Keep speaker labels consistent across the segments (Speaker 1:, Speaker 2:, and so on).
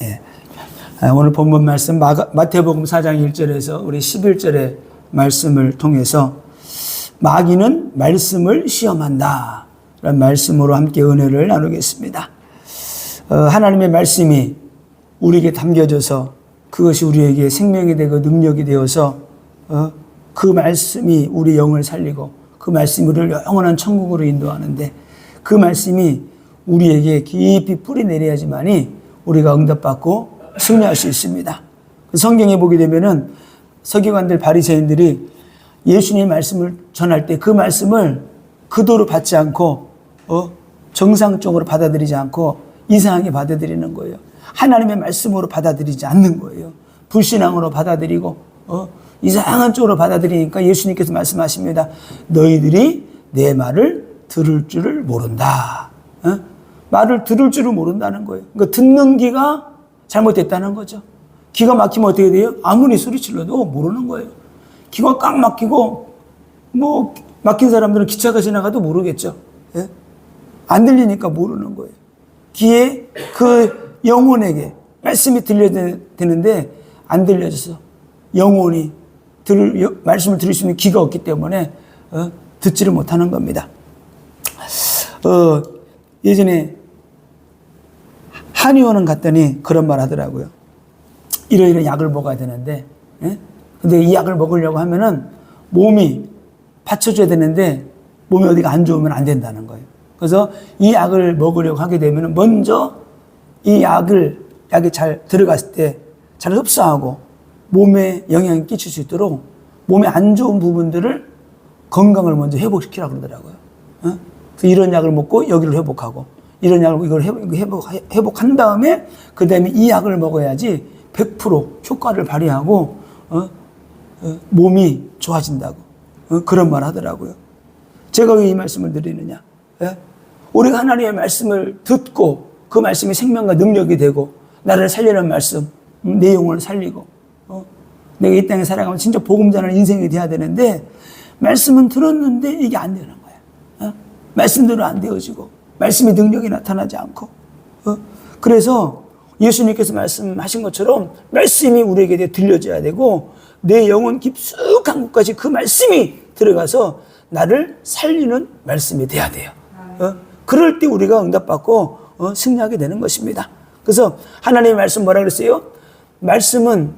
Speaker 1: 예. 오늘 본문 말씀 마태복음 4장 1절에서 우리 11절의 말씀을 통해서 마귀는 말씀을 시험한다 라는 말씀으로 함께 은혜를 나누겠습니다. 하나님의 말씀이 우리에게 담겨져서 그것이 우리에게 생명이 되고 능력이 되어서 그 말씀이 우리 영을 살리고 그 말씀이 우리를 영원한 천국으로 인도하는데 그 말씀이 우리에게 깊이 뿌리 내려야지만이 우리가 응답받고 승리할 수 있습니다. 성경에 보게 되면은 서기관들 바리새인들이 예수님의 말씀을 전할 때 그 말씀을 그도로 받지 않고 정상적으로 받아들이지 않고 이상하게 받아들이는 거예요. 하나님의 말씀으로 받아들이지 않는 거예요. 불신앙으로 받아들이고 이상한 쪽으로 받아들이니까 예수님께서 말씀하십니다. 너희들이 내 말을 들을 줄을 모른다. 말을 들을 줄을 모른다는 거예요. 그러니까 듣는 귀가 잘못됐다는 거죠. 기가 막히면 어떻게 돼요? 아무리 소리질러도 모르는 거예요. 기가 꽉 막히고 뭐 막힌 사람들은 기차가 지나가도 모르겠죠. 예? 안 들리니까 모르는 거예요. 귀에 그 영혼에게 말씀이 들려야 되는데 안 들려져서 영혼이 말씀을 들을 수 있는 귀가 없기 때문에 듣지를 못하는 겁니다. 예전에 한의원은 갔더니 그런 말 하더라고요. 이런 약을 먹어야 되는데, 예? 근데 이 약을 먹으려고 하면은 몸이 받쳐줘야 되는데 몸이 어디가 안 좋으면 안 된다는 거예요. 그래서 이 약을 먹으려고 하게 되면은 먼저 이 약이 잘 들어갔을 때 잘 흡수하고 몸에 영향을 끼칠 수 있도록 몸에 안 좋은 부분들을 건강을 먼저 회복시키라고 그러더라고요. 어? 그래서 이런 약을 먹고 여기를 회복하고 이런 약을 이걸 회복한 다음에 그 다음에 이 약을 먹어야지 100% 효과를 발휘하고 몸이 좋아진다고 그런 말 하더라고요. 제가 왜 이 말씀을 드리느냐? 예? 우리가 하나님의 말씀을 듣고 그 말씀이 생명과 능력이 되고 나를 살리는 말씀, 내 영혼을 살리고 내가 이 땅에 살아가면 진짜 복음 전하는 인생이 돼야 되는데 말씀은 들었는데 이게 안 되는 거야. 말씀대로 안 되어지고 말씀의 능력이 나타나지 않고 그래서 예수님께서 말씀하신 것처럼 말씀이 우리에게 들려져야 되고 내 영혼 깊숙한 곳까지 그 말씀이 들어가서 나를 살리는 말씀이 돼야 돼요. 그럴 때 우리가 응답받고 승리하게 되는 것입니다. 그래서 하나님의 말씀 뭐라 그랬어요? 말씀은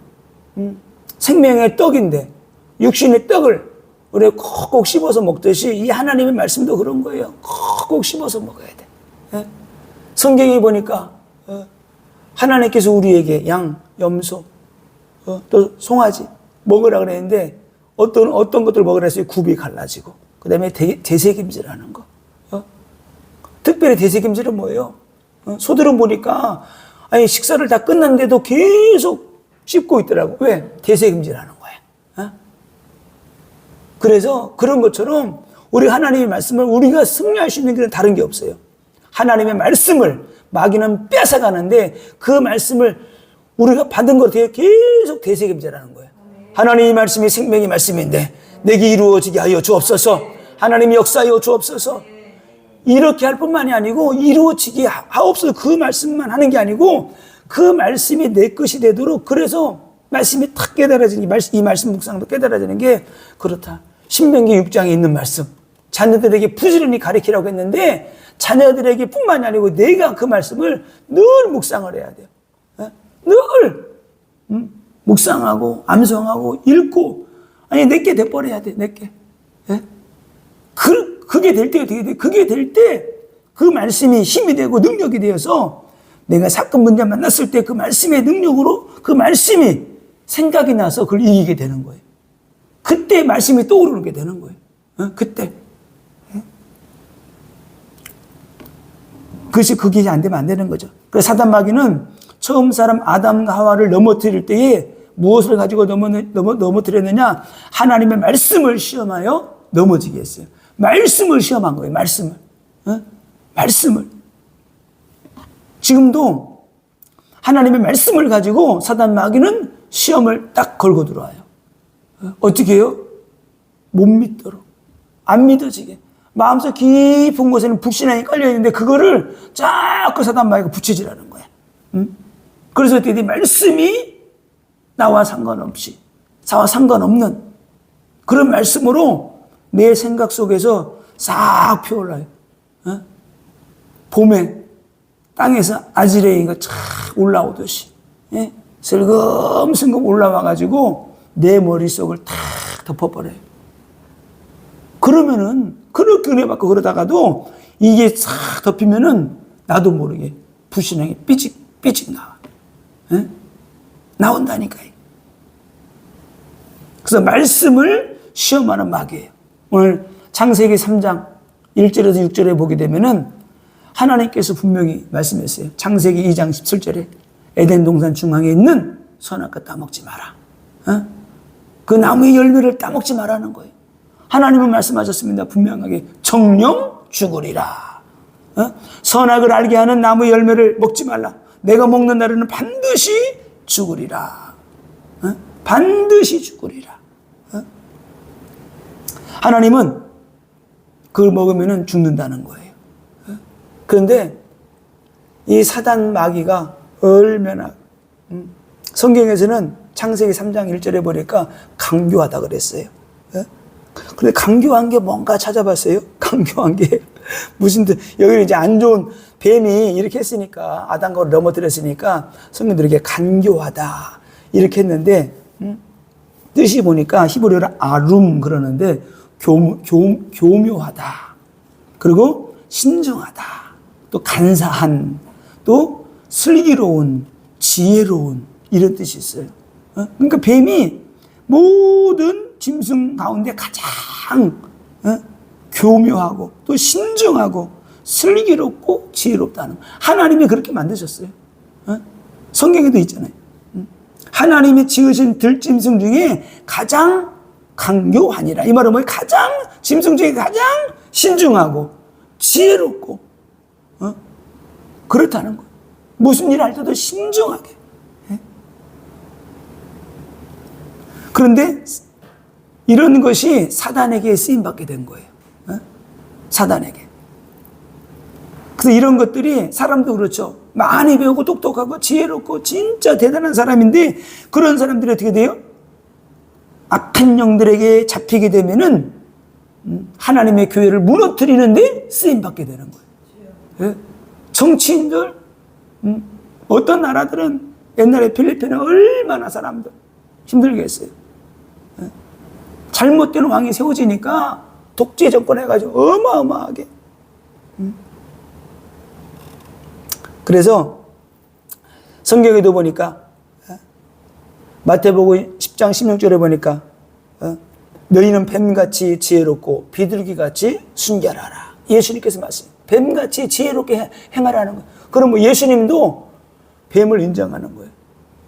Speaker 1: 생명의 떡인데 육신의 떡을 우리가 콕콕 씹어서 먹듯이 이 하나님의 말씀도 그런 거예요. 콕콕 씹어서 먹어야 돼. 성경에 보니까 하나님께서 우리에게 양, 염소, 또 송아지 먹으라 그랬는데 어떤 것들을 먹으라 했어요? 굽이 갈라지고 그 다음에 대세김질하는 거. 특별히 대세김질은 뭐예요? 소들은 보니까 아니 식사를 다 끝났는데도 계속 씹고 있더라고. 왜? 대세김질하는 거야. 그래서 그런 것처럼 우리 하나님의 말씀을 우리가 승리할 수 있는 길은 다른 게 없어요. 하나님의 말씀을 마귀는 뺏어가는데 그 말씀을 우리가 받은 걸 계속 되새김질하는 거예요. 하나님의 말씀이 생명의 말씀인데 내게 이루어지게 하여 주옵소서. 하나님이 역사하여 주옵소서. 이렇게 할 뿐만이 아니고 이루어지게 하옵소서. 그 말씀만 하는 게 아니고 그 말씀이 내 것이 되도록 그래서 말씀이 탁 깨달아지는 이 말씀 묵상도 깨달아지는 게 그렇다. 신명기 6장에 있는 말씀. 자녀들에게 부지런히 가르치라고 했는데 자녀들에게 뿐만이 아니고 내가 그 말씀을 늘 묵상을 해야 돼요. 늘 묵상하고 암송하고 읽고 아니 내게 돼버려야 돼. 내게. 그게 될 때 어떻게 돼? 그게 될 때 그 말씀이 힘이 되고 능력이 되어서 내가 사건 문제 만났을 때 그 말씀의 능력으로 그 말씀이 생각이 나서 그걸 이기게 되는 거예요. 그때 말씀이 떠오르게 되는 거예요. 그때. 그게 안 되면 안 되는 거죠. 그래서 사단 마귀는 처음 사람 아담과 하와를 넘어뜨릴 때에 무엇을 가지고 넘어뜨렸느냐? 하나님의 말씀을 시험하여 넘어지게 했어요. 말씀을 시험한 거예요. 말씀을. 말씀을. 지금도 하나님의 말씀을 가지고 사단 마귀는 시험을 딱 걸고 들어와요. 어떻게 해요? 못 믿도록. 안 믿어지게. 마음속 깊은 곳에는 불신앙이 깔려있는데 그거를 자꾸 사단 마귀가 붙이지라는 거야. 그래서 어떻게 돼? 말씀이 나와 상관없는 그런 말씀으로 내 생각 속에서 싹 피어올라요. 어? 봄에 땅에서 아지레이가 쫙 올라오듯이, 예? 슬금슬금 올라와가지고 내 머릿속을 탁 덮어버려요. 그러면은, 그렇게 은혜 받고 그러다가도 이게 싹 덮이면은 나도 모르게 불신앙이 삐직 나와. 예? 나온다니까요. 그래서 말씀을 시험하는 마귀예요. 오늘 창세기 3장 1절에서 6절에 보게 되면은 하나님께서 분명히 말씀했어요. 창세기 2장 17절에 에덴 동산 중앙에 있는 선악과 따먹지 마라. 어? 그 나무의 열매를 따먹지 말라는 거예요. 하나님은 말씀하셨습니다. 분명하게 정령 죽으리라. 어? 선악을 알게 하는 나무의 열매를 먹지 말라. 내가 먹는 날에는 반드시 죽으리라. 어? 반드시 죽으리라. 어? 하나님은 그걸 먹으면 죽는다는 거예요. 어? 그런데 이 사단 마귀가 얼마나 성경에서는 창세기 3장 1절에 보니까 강교하다 그랬어요. 어? 근데 강교한 게 뭔가 찾아봤어요. 강교한 게 무슨 뜻? 여기는 이제 안 좋은 뱀이 이렇게 했으니까 아담과 넘어뜨렸으니까 성경들에게 간교하다 이렇게 했는데 뜻이 보니까 히브리어로 아룸 그러는데 교묘하다. 그리고 신중하다. 또 간사한. 또 슬기로운, 지혜로운 이런 뜻이 있어요. 그러니까 뱀이 모든 짐승 가운데 가장 교묘하고 또 신중하고 슬기롭고 지혜롭다는 하나님이 그렇게 만드셨어요. 성경에도 있잖아요. 하나님이 지으신 들짐승 중에 가장 강교하니라. 이 말은 뭐예요? 가장 짐승 중에 가장 신중하고 지혜롭고 그렇다는 거예요. 무슨 일을 할 때도 신중하게. 그런데 이런 것이 사단에게 쓰임받게 된 거예요. 사단에게. 그래서 이런 것들이 사람도 그렇죠. 많이 배우고 똑똑하고 지혜롭고 진짜 대단한 사람인데 그런 사람들이 어떻게 돼요? 악한 영들에게 잡히게 되면은 하나님의 교회를 무너뜨리는데 쓰임받게 되는 거예요. 정치인들, 어떤 나라들은 옛날에 필리핀은 얼마나 사람들 힘들게 했어요. 잘못된 왕이 세워지니까 독재 정권 해가지고 어마어마하게. 그래서 성경에도 보니까 마태복음 10장 16절에 보니까 너희는 뱀같이 지혜롭고 비둘기같이 순결하라. 예수님께서 말씀. 뱀같이 지혜롭게 행하라는 거예요. 그럼 뭐 예수님도 뱀을 인정하는 거예요.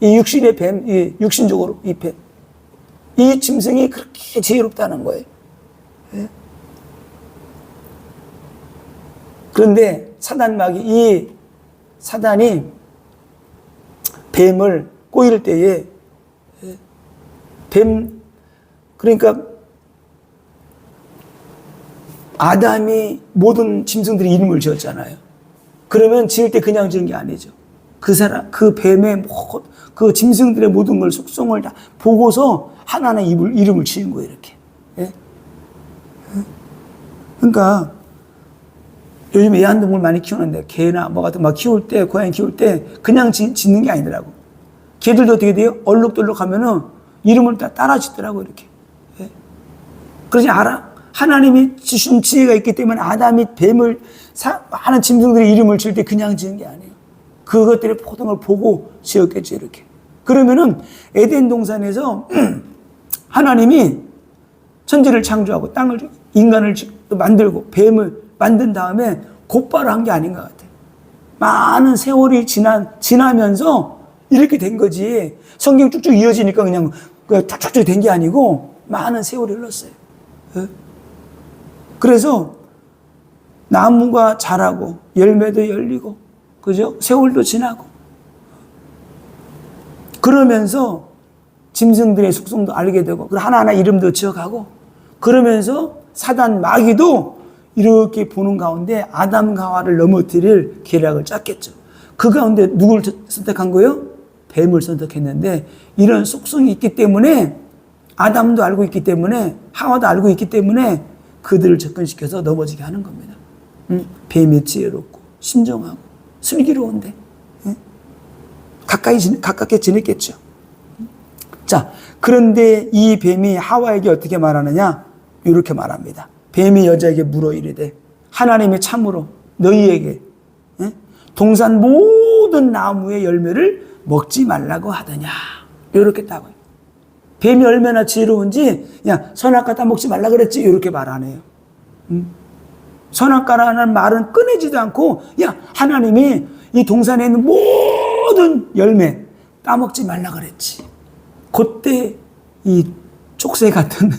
Speaker 1: 이 육신의 뱀, 이 육신적으로 이 뱀. 이 짐승이 그렇게 지혜롭다는 거예요. 예? 그런데 이 사단이 뱀을 꼬일 때에 그러니까 아담이 모든 짐승들이 이름을 지었잖아요. 그러면 지을 때 그냥 지은 게 아니죠. 그 뱀의 그 짐승들의 모든 걸 속성을 다 보고서 하나하나 이름을 지은 거예요, 이렇게. 예? 그러니까 요즘 애완동물 많이 키우는데 개나 뭐 같은 막 키울 때 고양이 키울 때 그냥 짓는 게 아니더라고. 개들도 어떻게 돼요? 얼룩덜룩 하면은 이름을 다 따라 짓더라고, 이렇게. 예? 그러지 알아? 하나님이 주신 지혜가 있기 때문에 아담이 뱀을 많은 짐승들의 이름을 지을 때 그냥 지은 게 아니에요. 그것들의 포동을 보고 지었겠지, 이렇게. 그러면은 에덴 동산에서 하나님이 천지를 창조하고 땅을 인간을 만들고 뱀을 만든 다음에 곧바로 한 게 아닌 것 같아요. 많은 세월이 지나면서 이렇게 된 거지. 성경 쭉쭉 이어지니까 그냥 탁탁탁 된 게 아니고 많은 세월이 흘렀어요. 그래서 나무가 자라고 열매도 열리고 그죠? 세월도 지나고 그러면서 짐승들의 속성도 알게 되고 하나하나 이름도 지어가고 그러면서 사단 마귀도 이렇게 보는 가운데 아담과 하와를 넘어뜨릴 계략을 짰겠죠. 그 가운데 누굴 선택한 거예요? 뱀을 선택했는데 이런 속성이 있기 때문에 아담도 알고 있기 때문에 하와도 알고 있기 때문에 그들을 접근시켜서 넘어지게 하는 겁니다. 뱀이 지혜롭고 신중하고 슬기로운데 가깝게 지냈겠죠. 자, 그런데 이 뱀이 하와에게 어떻게 말하느냐? 이렇게 말합니다. 뱀이 여자에게 물어 이르되 하나님이 참으로 너희에게 동산 모든 나무의 열매를 먹지 말라고 하더냐? 이렇게 따고요. 뱀이 얼마나 지혜로운지, 야, 선악과 다 먹지 말라 그랬지? 이렇게 말 안 해요. 선악과라는 말은 꺼내지도 않고, 야, 하나님이 이 동산에 있는 모든 열매 따먹지 말라 그랬지. 그때 이 족쇄 같은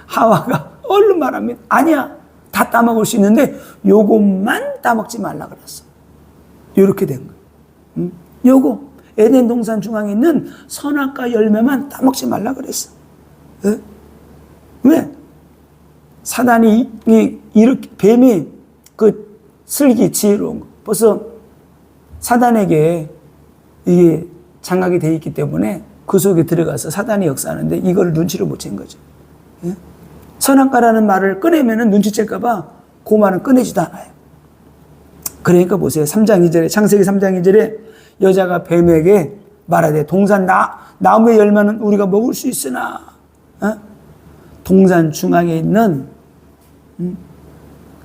Speaker 1: 하와가 얼른 말합니다. 아니야, 다 따먹을 수 있는데 요것만 따먹지 말라 그랬어. 이렇게 된 거예요. 요거. 에덴 동산 중앙에 있는 선악과 열매만 따먹지 말라 그랬어. 네? 왜? 사단이 이렇게 뱀이 그 슬기 지혜로운 거 벌써 사단에게 이게 장악이 돼 있기 때문에 그 속에 들어가서 사단이 역사하는데 이걸 눈치를 못 챈 거죠. 네? 선악과라는 말을 꺼내면은 눈치챌까봐 그 말은 꺼내지도 않아요. 그러니까 보세요. 3장 2절에 창세기 3장 2절에 여자가 뱀에게 말하되 동산 나무의 열매는 우리가 먹을 수 있으나 동산 중앙에 있는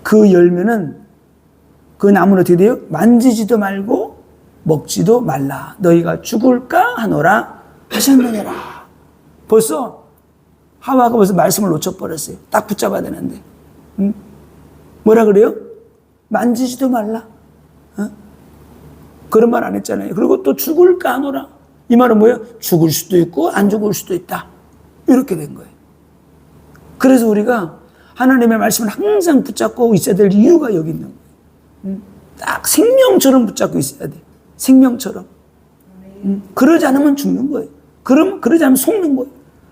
Speaker 1: 그 열매는 그 나무는 어떻게 돼요? 만지지도 말고 먹지도 말라. 너희가 죽을까 하노라 하셨느니라. 벌써 하와가 벌써 말씀을 놓쳐버렸어요. 딱 붙잡아야 되는데. 뭐라 그래요? 만지지도 말라. 그런 말 안 했잖아요. 그리고 또 죽을까 하노라. 이 말은 뭐예요? 죽을 수도 있고 안 죽을 수도 있다. 이렇게 된 거예요. 그래서 우리가 하나님의 말씀을 항상 붙잡고 있어야 될 이유가 여기 있는 거예요. 딱 생명처럼 붙잡고 있어야 돼. 생명처럼. 그러지 않으면 죽는 거예요. 그러지 않으면 속는 거예요.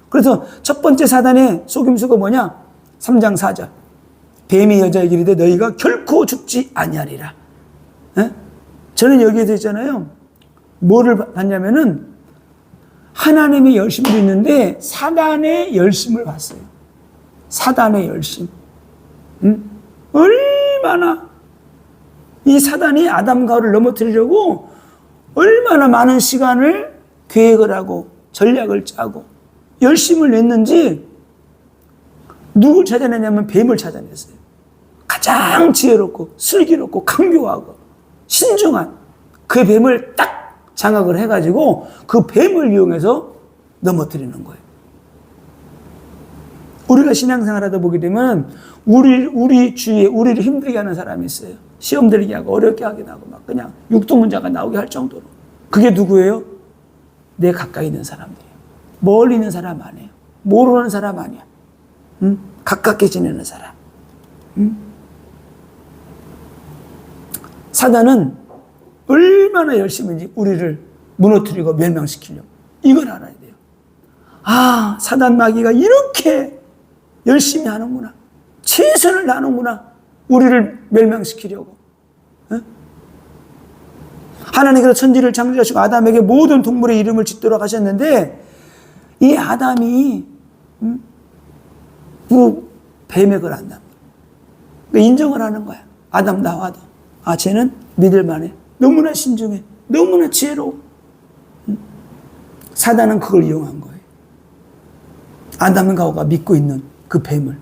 Speaker 1: 그래서 첫 번째 사단의 속임수가 뭐냐? 3장 4절. 뱀이 여자에게 이르되 너희가 결코 죽지 아니하리라. 에? 저는 여기에 서 있잖아요. 뭐를 봤냐면은 하나님의 열심도 있는데 사단의 열심을 봤어요. 사단의 열심. 얼마나 이 사단이 아담과 하와를 넘어뜨리려고 얼마나 많은 시간을 계획을 하고 전략을 짜고 열심을 냈는지 누굴 찾아내냐면 뱀을 찾아냈어요. 가장 지혜롭고 슬기롭고 강교하고 신중한 그 뱀을 딱 장악을 해가지고 그 뱀을 이용해서 넘어뜨리는 거예요. 우리가 신앙생활 하다 보게 되면 우리 주위에 우리를 힘들게 하는 사람이 있어요. 시험 들게 하고 어렵게 하기도 하고 막 그냥 육두문자가 나오게 할 정도로. 그게 누구예요? 내 가까이 있는 사람들이에요. 멀리 있는 사람 아니에요. 모르는 사람 아니야. 가깝게 지내는 사람. 사단은 얼마나 열심인지 우리를 무너뜨리고 멸망시키려고. 이걸 알아야 돼요. 아, 사단 마귀가 이렇게 열심히 하는구나. 최선을 다하는구나. 우리를 멸망시키려고. 에? 하나님께서 천지를 창조하시고 아담에게 모든 동물의 이름을 짓도록 하셨는데 이 아담이 그 뱀의 걸 안다. 그러니까 인정을 하는 거야. 아담도 하와도. 아, 쟤는 믿을만해. 너무나 신중해. 너무나 지혜로워. 사단은 그걸 이용한 거예요. 아담과 하와가 믿고 있는 그 뱀을.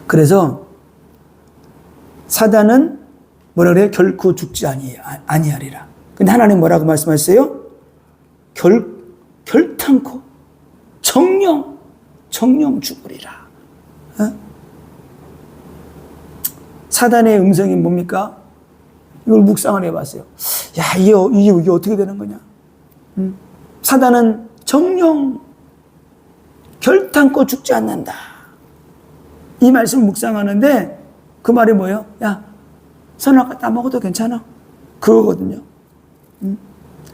Speaker 1: 그래서 사단은 뭐라 그래요? 결코 죽지 아니하리라. 근데 하나님 뭐라고 말씀하셨어요? 결탄코 정령 죽으리라. 어? 사단의 음성이 뭡니까? 이걸 묵상을 해봤어요. 야, 이게 어떻게 되는 거냐? 사단은 정령 결탄코 죽지 않는다. 이 말씀을 묵상하는데 그 말이 뭐예요? 야, 선악과 따먹어도 괜찮아. 그거거든요.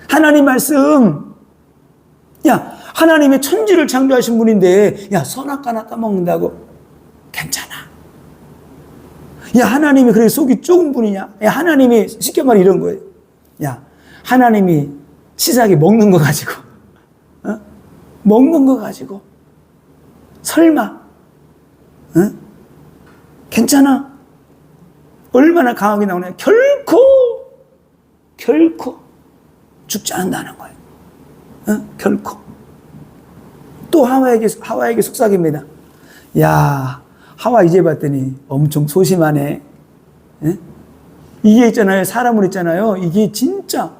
Speaker 1: 하나님 말씀. 야, 하나님의 천지를 창조하신 분인데 야, 선악과나 따먹는다고? 괜찮아. 야, 하나님이 그렇게 속이 좁은 분이냐? 야, 하나님이, 쉽게 말해 이런 거예요. 야, 하나님이 치사하게 먹는 거 가지고, 먹는 거 가지고, 설마, 괜찮아? 얼마나 강하게 나오냐? 결코 죽지 않는다는 거예요. 결코. 또 하와에게 속삭입니다. 야, 하와 이제 봤더니 엄청 소심하네. 이게 있잖아요. 사람을 있잖아요. 이게 진짜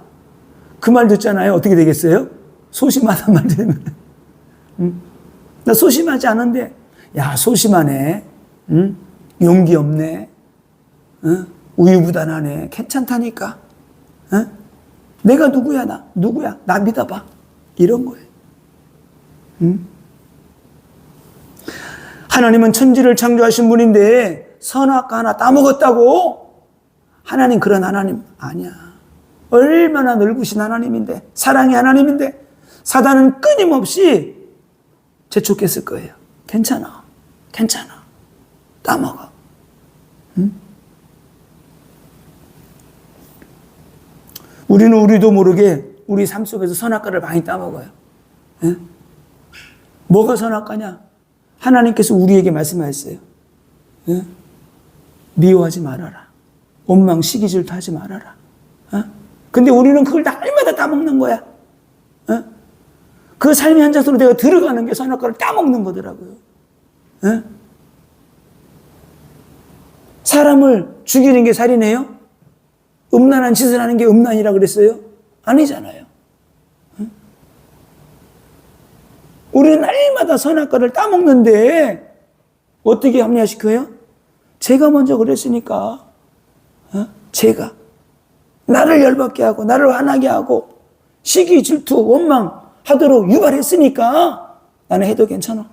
Speaker 1: 그 말 듣잖아요. 어떻게 되겠어요? 소심하단 말 들으면. 나 소심하지 않은데, 야, 소심하네. 용기 없네. 우유부단하네. 괜찮다니까. 내가 누구야, 누구야? 나 믿어봐. 이런 거예요. 하나님은 천지를 창조하신 분인데 선악과 하나 따먹었다고? 하나님 그런 하나님 아니야. 얼마나 넓으신 하나님인데, 사랑의 하나님인데 사단은 끊임없이 재촉했을 거예요. 괜찮아. 따먹어. 우리도 모르게 우리 삶 속에서 선악과를 많이 따먹어요. 뭐가 선악과냐? 하나님께서 우리에게 말씀하셨어요. 미워하지 말아라. 원망, 시기, 질투하지 말아라. 근데 우리는 그걸 날마다 따먹는 거야. 그 삶의 한 장소로 내가 들어가는 게 선악과를 따먹는 거더라고요. 사람을 죽이는 게 살인이에요? 음란한 짓을 하는 게 음란이라 그랬어요? 아니잖아요. 우리는 날마다 선악과를 따먹는데 어떻게 합리화시켜요? 제가 먼저 그랬으니까. 제가 나를 열받게 하고 나를 화나게 하고 시기, 질투, 원망 하도록 유발했으니까 나는 해도 괜찮아.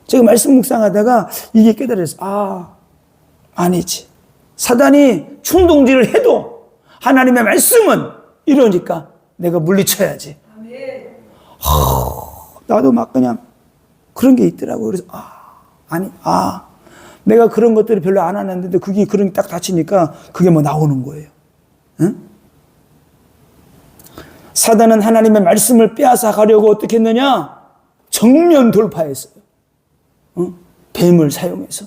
Speaker 1: 제가 말씀 묵상하다가 이게 깨달았어요. 아니지. 사단이 충동질을 해도 하나님의 말씀은 이러니까 내가 물리쳐야지. 나도 막 그냥 그런 게 있더라고요. 그래서 내가 그런 것들을 별로 안 하는데 그게 그런 게 딱 닫히니까 그게 뭐 나오는 거예요. 사단은 하나님의 말씀을 빼앗아 가려고 어떻게 했느냐? 정면 돌파했어요. 뱀을 사용해서.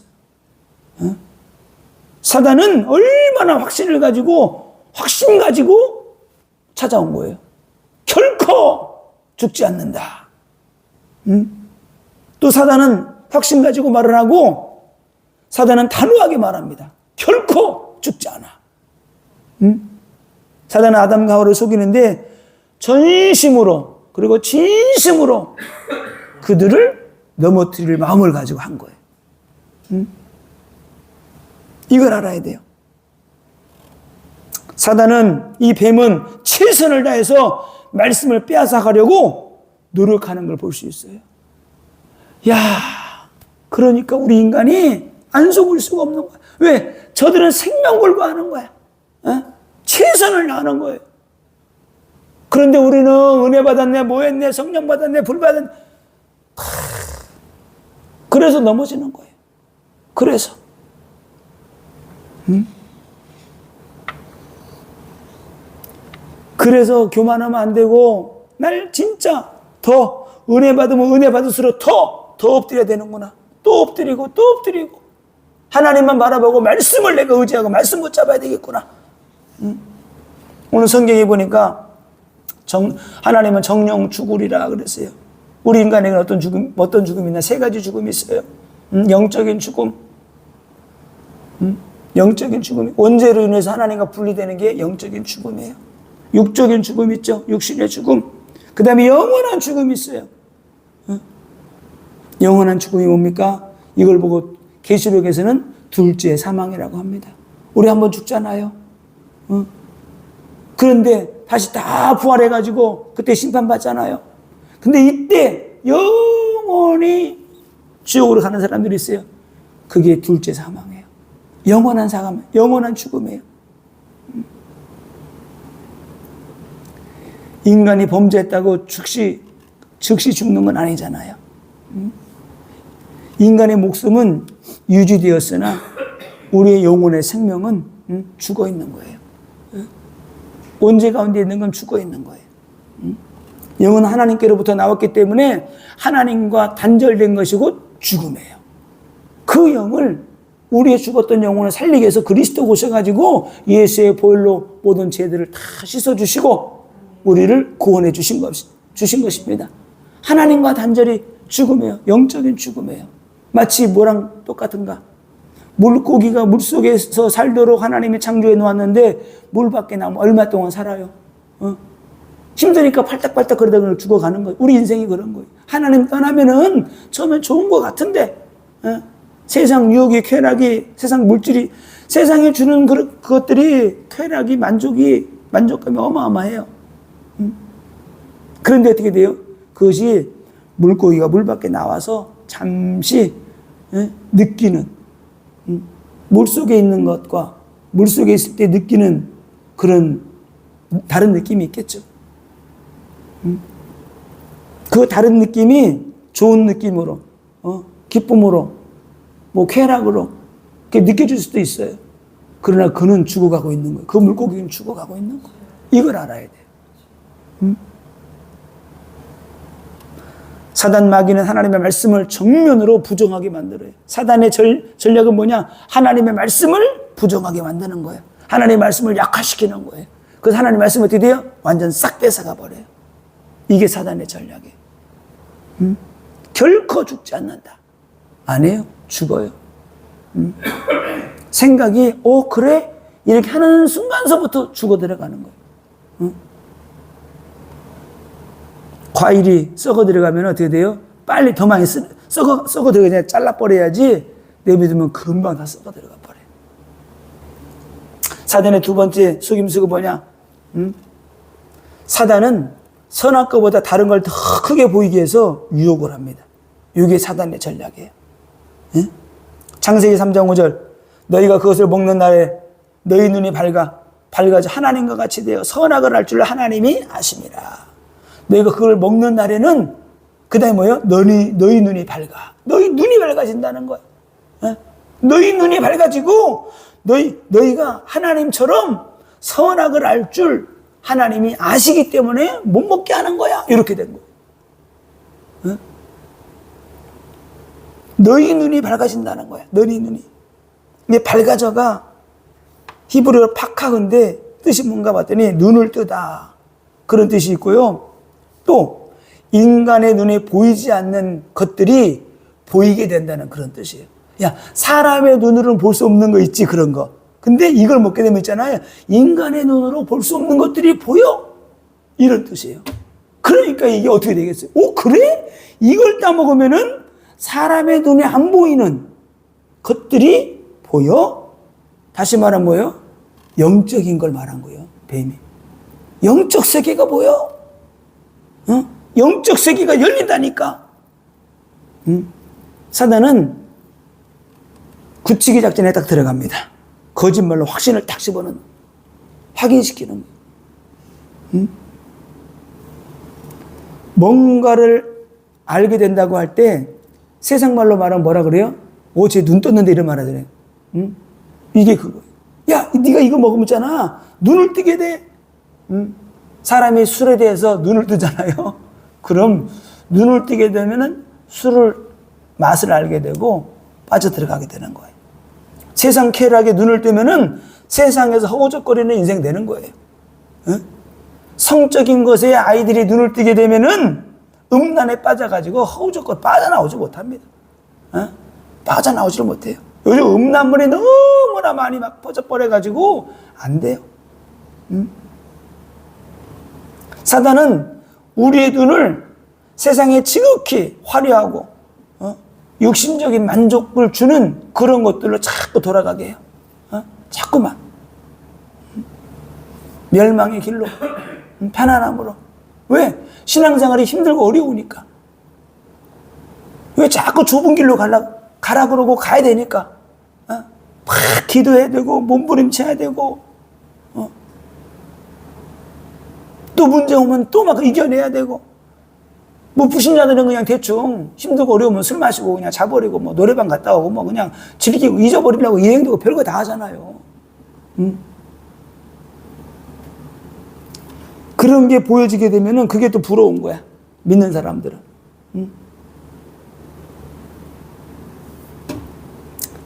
Speaker 1: 사단은 얼마나 확신 가지고 찾아온 거예요. 결코 죽지 않는다. 또 사단은 확신 가지고 말을 하고 사단은 단호하게 말합니다. 결코 죽지 않아. 사단은 아담과 하와를 속이는데 전심으로 그리고 진심으로 그들을 넘어뜨릴 마음을 가지고 한 거예요. 이걸 알아야 돼요. 사단은, 이 뱀은 최선을 다해서 말씀을 빼앗아 가려고 노력하는 걸 볼 수 있어요. 야, 그러니까 우리 인간이 안 속을 수가 없는 거야. 왜? 저들은 생명 걸고 하는 거야. 최선을 다하는 거예요. 그런데 우리는 은혜 받았네, 뭐 했네, 성령 받았네, 불 받았네. 그래서 넘어지는 거예요. 그래서. 그래서 교만하면 안 되고, 날 진짜 더 은혜 받으면 은혜 받을수록 더 엎드려야 되는구나. 또 엎드리고. 하나님만 바라보고 말씀을 내가 의지하고 말씀 붙잡아야 되겠구나. 오늘 성경에 보니까 하나님은 정령 죽으리라 그랬어요. 우리 인간에게는 어떤 죽음이 있나? 세 가지 죽음이 있어요. 영적인 죽음. 영적인 죽음이. 원죄로 인해서 하나님과 분리되는 게 영적인 죽음이에요. 육적인 죽음 있죠. 육신의 죽음. 그 다음에 영원한 죽음이 있어요. 영원한 죽음이 뭡니까? 이걸 보고 계시록에서는 둘째 사망이라고 합니다. 우리 한번 죽잖아요. 그런데 다시 다 부활해가지고 그때 심판받잖아요. 근데 이때 영원히 지옥으로 가는 사람들이 있어요. 그게 둘째 사망이에요. 영원한 사망, 영원한 죽음이에요. 인간이 범죄했다고 즉시 죽는 건 아니잖아요. 인간의 목숨은 유지되었으나 우리의 영혼의 생명은 죽어 있는 거예요. 원죄 가운데 있는 건 죽어 있는 거예요. 영은 하나님께로부터 나왔기 때문에 하나님과 단절된 것이고 죽음이에요. 그 영을 우리의 죽었던 영혼을 살리기 위해서 그리스도 오셔가지고 예수의 보혈로 모든 죄들을 다 씻어주시고 우리를 구원해 주신 것입니다. 하나님과 단절이 죽음이에요. 영적인 죽음이에요. 마치 뭐랑 똑같은가? 물고기가 물속에서 살도록 하나님이 창조해 놓았는데 물 밖에 나면 얼마 동안 살아요? 힘드니까 팔딱팔딱 그러다가 죽어가는 거예요. 우리 인생이 그런 거예요. 하나님 떠나면은 처음엔 좋은 것 같은데 세상 유혹이, 쾌락이, 세상 물질이, 세상에 주는 그것들이 쾌락이, 만족감이 어마어마해요. 그런데 어떻게 돼요? 그것이 물고기가 물 밖에 나와서 잠시 느끼는, 물속에 있는 것과 물속에 있을 때 느끼는 그런 다른 느낌이 있겠죠. 그 다른 느낌이 좋은 느낌으로, 기쁨으로, 뭐 쾌락으로 그렇게 느껴질 수도 있어요. 그러나 그는 죽어가고 있는 거예요. 그 물고기는 죽어가고 있는 거예요. 이걸 알아야 돼요. 사단 마귀는 하나님의 말씀을 정면으로 부정하게 만들어요. 사단의 전략은 뭐냐? 하나님의 말씀을 부정하게 만드는 거예요. 하나님의 말씀을 약화시키는 거예요. 그래서 하나님의 말씀이 어떻게 돼요? 완전 싹 뺏어가 버려요. 이게 사단의 전략이에요. 결코 죽지 않는다. 안 해요. 죽어요. 생각이 그래? 이렇게 하는 순간서부터 죽어 들어가는 거예요. 과일이 썩어 들어가면 어떻게 돼요? 빨리 더 많이 썩어 들어가야 잘라버려야지 내비두면 금방 다 썩어 들어가 버려요. 사단의 두 번째 속임수가 뭐냐? 사단은 선악 것보다 다른 걸 더 크게 보이기 위해서 유혹을 합니다. 이게 사단의 전략이에요. 창세기 3장 5절 너희가 그것을 먹는 날에 너희 눈이 밝아져 하나님과 같이 되어 선악을 알 줄 하나님이 아심이라. 너희가 그걸 먹는 날에는 그 다음에 뭐예요? 너희 눈이 밝아. 너희 눈이 밝아진다는 거예요. 너희 눈이 밝아지고 너희가 하나님처럼 선악을 알 줄 하나님이 아시기 때문에 못 먹게 하는 거야. 이렇게 된 거예요. 너희 눈이 밝아진다는 거야. 너희 눈이. 이게 밝아져가 히브리어로 파카인데 뜻이 뭔가 봤더니 눈을 뜨다. 그런 뜻이 있고요. 또 인간의 눈에 보이지 않는 것들이 보이게 된다는 그런 뜻이에요. 야, 사람의 눈으로는 볼 수 없는 거 있지, 그런 거. 근데 이걸 먹게 되면 있잖아요. 인간의 눈으로 볼 수 없는 것들이 보여? 이런 뜻이에요. 그러니까 이게 어떻게 되겠어요? 그래? 이걸 따먹으면은 사람의 눈에 안 보이는 것들이 보여? 다시 말하면 뭐예요? 영적인 걸 말한 거예요. 뱀이. 영적 세계가 보여? 영적 세계가 열린다니까. 사단은 굳히기 작전에 딱 들어갑니다. 거짓말로 확신을 딱 집어넣는, 확인시키는 거예요. 뭔가를 알게 된다고 할 때 세상 말로 말하면 뭐라 그래요? 쟤 눈 떴는데 이런 말 하잖아요. 이게 그거예요. 야, 네가 이거 먹으면 있잖아. 눈을 뜨게 돼. 사람이 술에 대해서 눈을 뜨잖아요. 그럼 눈을 뜨게 되면은 술을 맛을 알게 되고 빠져들어가게 되는 거예요. 세상 쾌락에 눈을 뜨면은 세상에서 허우적거리는 인생 되는 거예요. 성적인 것에 아이들이 눈을 뜨게 되면은 음란에 빠져가지고 허우적거리 빠져나오지 못합니다. 빠져나오지를 못해요. 요즘 음란물이 너무나 많이 막 퍼져버려가지고 안 돼요. 사단은 우리의 눈을 세상에 지극히 화려하고 육신적인 만족을 주는 그런 것들로 자꾸 돌아가게 해요. 자꾸만. 멸망의 길로, 편안함으로. 왜? 신앙생활이 힘들고 어려우니까. 왜 자꾸 좁은 길로 가라 그러고 가야 되니까. 막 기도해야 되고, 몸부림쳐야 되고, 또 문제 오면 또 막 이겨내야 되고, 뭐 불신자들은 그냥 대충 힘들고 어려우면 술 마시고 그냥 자버리고 뭐 노래방 갔다 오고 뭐 그냥 즐기고 잊어버리려고 여행도 별거 다 하잖아요. 그런 게 보여지게 되면은 그게 또 부러운 거야. 믿는 사람들은.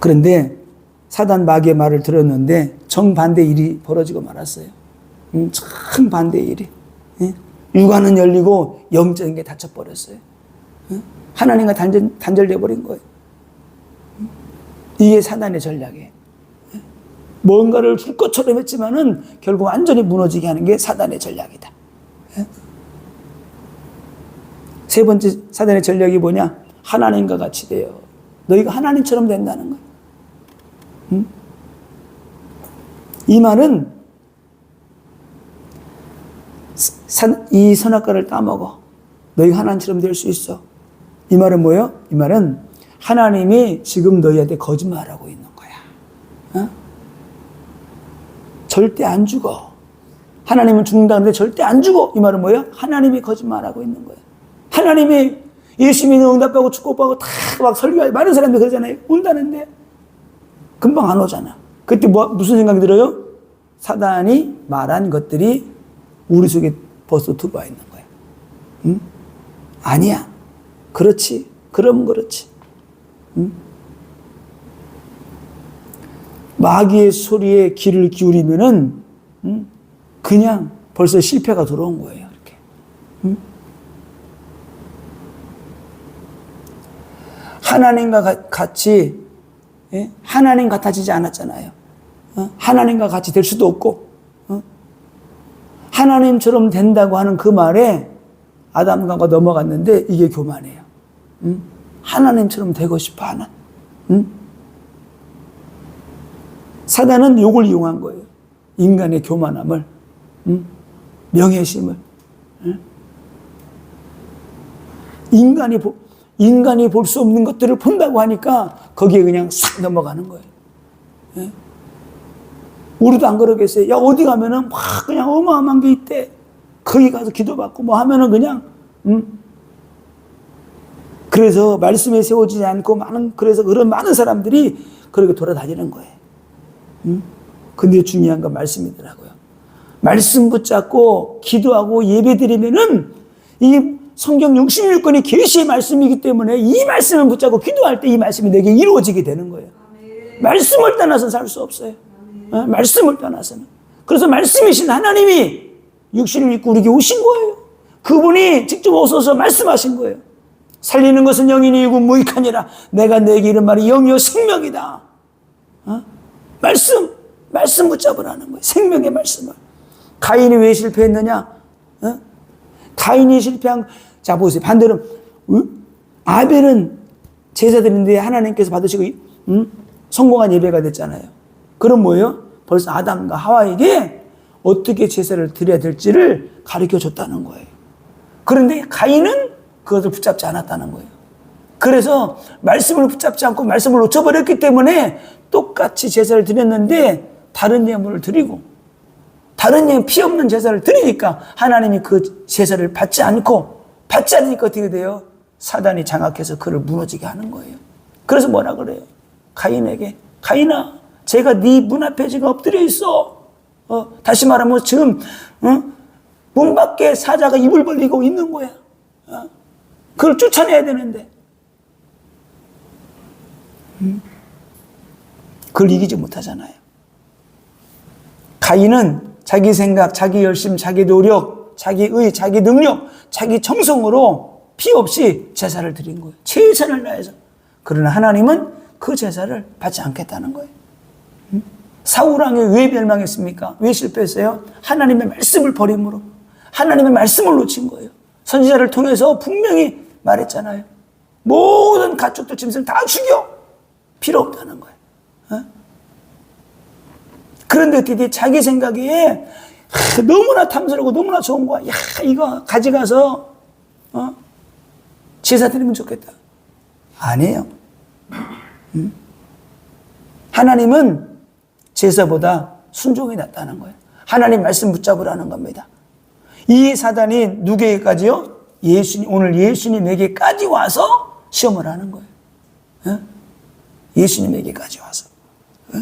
Speaker 1: 그런데 사단 마귀의 말을 들었는데 정반대 일이 벌어지고 말았어요. 정반대 일이. 육안은 열리고 영적인 게 닫혀버렸어요. 하나님과 단절돼 버린 거예요. 이게 사단의 전략이에요. 뭔가를 줄 것처럼 했지만은 결국 완전히 무너지게 하는 게 사단의 전략이다. 세 번째 사단의 전략이 뭐냐? 하나님과 같이 돼요. 너희가 하나님처럼 된다는 거예요. 이 말은 이 선악과를 따먹어. 너희가 하나님처럼 될 수 있어. 이 말은 뭐예요? 이 말은 하나님이 지금 너희한테 거짓말하고 있는 거야. 절대 안 죽어. 하나님은 죽는다는데 절대 안 죽어. 이 말은 뭐예요? 하나님이 거짓말하고 있는 거예요. 하나님이 예수 믿는 응답하고 축복하고 다 막 설교하고 많은 사람들이 그러잖아요. 온다는데 금방 안 오잖아. 그때 무슨 생각이 들어요? 사단이 말한 것들이 우리 속에 벌써 들어와 있는 거야. 아니야. 그렇지. 그럼 그렇지. 마귀의 소리에 귀를 기울이면은 그냥 벌써 실패가 들어온 거예요. 이렇게. 하나님과 같이 하나님 같아지지 않았잖아요. 하나님과 같이 될 수도 없고 하나님처럼 된다고 하는 그 말에 아담과 넘어갔는데 이게 교만이에요. 하나님처럼 되고 싶어 하는. 사단은 이걸 이용한 거예요. 인간의 교만함을, 명예심을. 인간이 볼 수 없는 것들을 본다고 하니까 거기에 그냥 싹 넘어가는 거예요. 우리도 안 그러겠어요. 야, 어디 가면은 막 그냥 어마어마한 게 있대. 거기 가서 기도받고 뭐 하면은 그냥, 그래서 말씀에 세워지지 않고 그래서 그런 많은 사람들이 그렇게 돌아다니는 거예요. 근데 중요한 건 말씀이더라고요. 말씀 붙잡고 기도하고 예배 드리면은 이 성경 66권이 계시의 말씀이기 때문에 이 말씀을 붙잡고 기도할 때 이 말씀이 내게 이루어지게 되는 거예요. 말씀을 떠나서는 살 수 없어요. 말씀을 떠나서는. 그래서 말씀이신 하나님이 육신을 입고 우리에게 오신 거예요. 그분이 직접 오셔서 말씀하신 거예요. 살리는 것은 영이니이고 무익하니라. 내가 내게 이런 말이 영이요 생명이다. 말씀 붙잡으라는 거예요. 생명의 말씀을. 가인이 왜 실패했느냐? 가인이 실패한, 자, 보세요. 반대로, 아벨은 제사 드리는데 하나님께서 받으시고, 성공한 예배가 됐잖아요. 그럼 뭐예요? 벌써 아담과 하와에게 어떻게 제사를 드려야 될지를 가르쳐 줬다는 거예요. 그런데 가인은 그것을 붙잡지 않았다는 거예요. 그래서 말씀을 붙잡지 않고 말씀을 놓쳐버렸기 때문에 똑같이 제사를 드렸는데 다른 예물을 드리고 다른 예물 피 없는 제사를 드리니까 하나님이 그 제사를 받지 않으니까 어떻게 돼요? 사단이 장악해서 그를 무너지게 하는 거예요. 그래서 뭐라 그래요? 가인에게, 가인아, 제가 네 문 앞에 지금 엎드려 있어. 다시 말하면 지금 문 밖에 사자가 입을 벌리고 있는 거야. 그걸 쫓아내야 되는데 그걸 이기지 못하잖아요. 가인은 자기 생각, 자기 열심, 자기 노력, 자기 의, 자기 능력, 자기 정성으로 피 없이 제사를 드린 거예요. 최선을 다해서. 그러나 하나님은 그 제사를 받지 않겠다는 거예요. 사울왕이 왜 멸망했습니까? 왜 실패했어요? 하나님의 말씀을 버림으로. 하나님의 말씀을 놓친 거예요. 선지자를 통해서 분명히 말했잖아요. 모든 가축들 짐승 다 죽여. 필요 없다는 거예요. 그런데 어떻게 자기 생각에 너무나 탐스럽고 너무나 좋은 거야. 야, 이거 가져가서 제사 드리면 좋겠다. 아니에요. 하나님은 제사보다 순종이 낫다는 거예요. 하나님 말씀 붙잡으라는 겁니다. 이 사단이 누구에게까지요? 오늘 예수님에게까지 와서 시험을 하는 거예요. 예? 예수님에게까지 와서. 예?